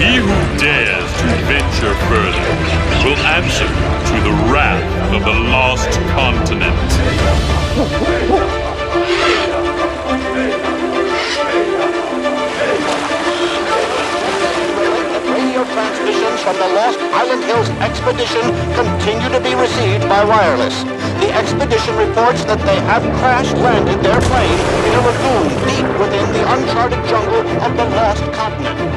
He who dares to venture further will answer to the wrath of the lost continent. Radio transmissions from the Lost Island Hills expedition continue to be received by wireless. The expedition reports that they have crash-landed their plane in a lagoon deep within the uncharted jungle of the Lost Continent.